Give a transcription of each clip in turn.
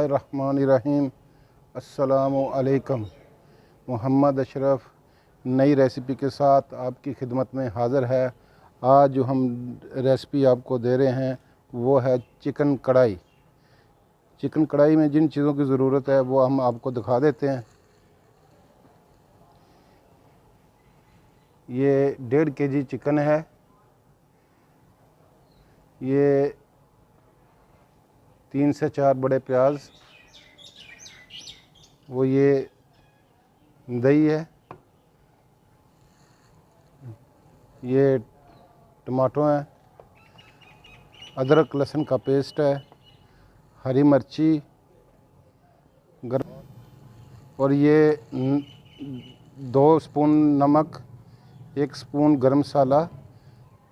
बिस्मिल्लाहिर्रहमानिर्रहीम। अस्सलामु अलैकुम। मोहम्मद अशरफ नई रेसिपी के साथ आपकी खिदमत में हाज़िर है। आज जो हम रेसिपी आपको दे रहे हैं वो है चिकन कढ़ाई। चिकन कढ़ाई में जिन चीज़ों की ज़रूरत है वो हम आपको दिखा देते हैं। ये 1.5 kg चिकन है। ये 3 से 4 बड़े प्याज, वो ये दही है, ये टमाटो है, अदरक लहसुन का पेस्ट है, हरी मिर्ची, और ये 2 स्पून नमक, 1 स्पून गरम मसाला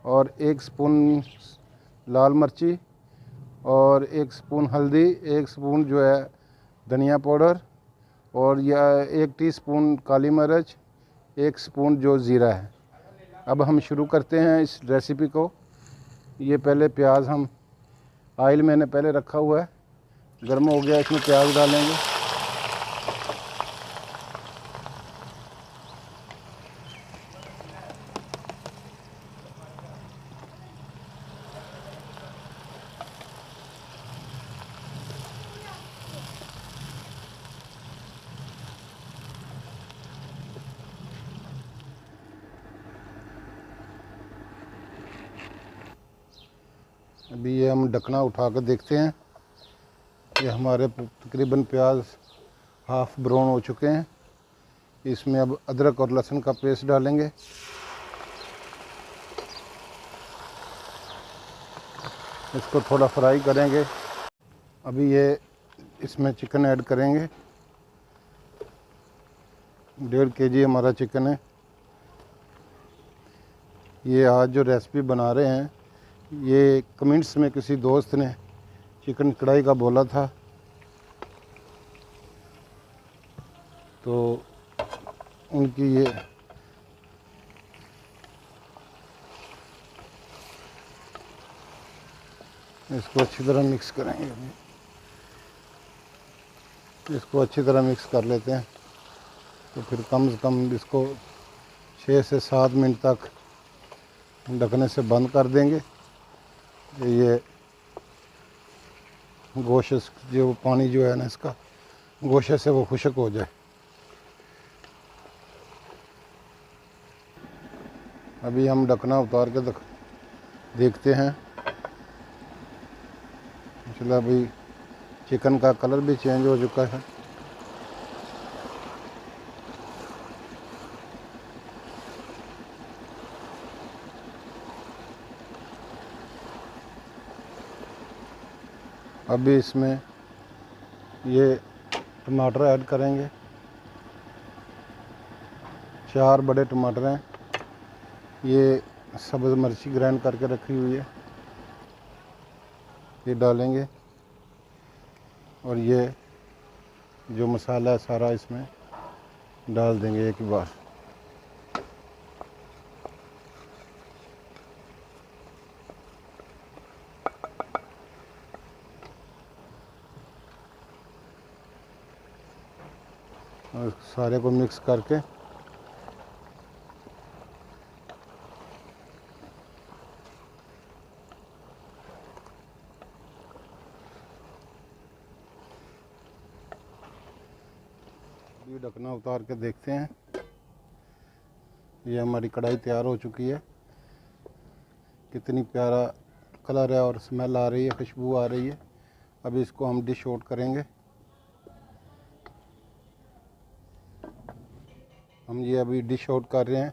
और 1 स्पून लाल मिर्ची और 1 स्पून हल्दी, 1 स्पून जो है धनिया पाउडर और यह 1 टीस्पून काली मिर्च, 1 स्पून जो ज़ीरा है। अब हम शुरू करते हैं इस रेसिपी को। ये पहले प्याज हम ऑयल मैंने पहले रखा हुआ है, गर्म हो गया, इसमें प्याज डालेंगे। अभी ये हम ढकना उठा कर देखते हैं। ये हमारे तकरीबन प्याज हाफ़ ब्राउन हो चुके हैं। इसमें अब अदरक और लहसुन का पेस्ट डालेंगे। इसको थोड़ा फ्राई करेंगे। अभी ये इसमें चिकन ऐड करेंगे। 1.5 kg हमारा चिकन है। ये आज जो रेसिपी बना रहे हैं, ये कमेंट्स में किसी दोस्त ने चिकन कढ़ाई का बोला था, तो उनकी ये इसको अच्छी तरह मिक्स करेंगे। इसको अच्छी तरह मिक्स कर लेते हैं। तो फिर कम से कम इसको 6 से 7 मिनट तक ढकने से बंद कर देंगे। ये गोश्त जो पानी जो है ना, इसका गोश्त से वो खुश्क हो जाए। अभी हम ढकना उतार के देखते हैं। चलो, अभी चिकन का कलर भी चेंज हो चुका है। अभी इसमें ये टमाटर ऐड करेंगे। 4 बड़े टमाटर हैं। ये सब्ज़ मिर्ची ग्राइंड करके रखी हुई है, ये डालेंगे। और ये जो मसाला है सारा इसमें डाल देंगे एक ही बार। और सारे को मिक्स करके ये ढकना उतार के देखते हैं। ये हमारी कढ़ाई तैयार हो चुकी है। कितनी प्यारा कलर है और स्मेल आ रही है, खुशबू आ रही है। अभी इसको हम डिश आउट करेंगे। हम ये अभी डिश आउट कर रहे हैं।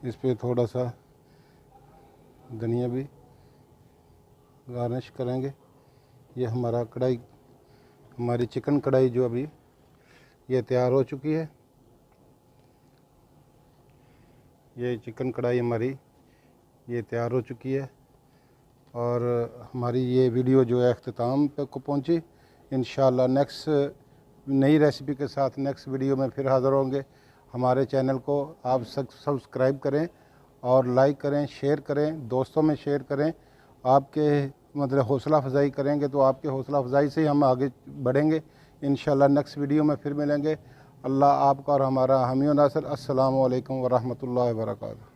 इस पे थोड़ा सा धनिया भी गार्निश करेंगे। ये हमारी चिकन कढ़ाई जो अभी ये तैयार हो चुकी है। ये चिकन कढ़ाई हमारी ये तैयार हो चुकी है। और हमारी ये वीडियो जो है अख्ताम पे को पहुंची। इंशाल्लाह नेक्स्ट नई रेसिपी के साथ नेक्स्ट वीडियो में फिर हाज़िर होंगे। हमारे चैनल को आप सब्सक्राइब करें और लाइक करें, शेयर करें, दोस्तों में शेयर करें। आपके मतलब हौसला अफजाई करेंगे तो आपके हौसला अफजाई से ही हम आगे बढ़ेंगे। इंशाल्लाह नेक्स्ट वीडियो में फिर मिलेंगे। अल्लाह आपका और हमारा हामी व नासिर। अस्सलामु अलैकुम व रहमतुल्लाहि व बरकातहू।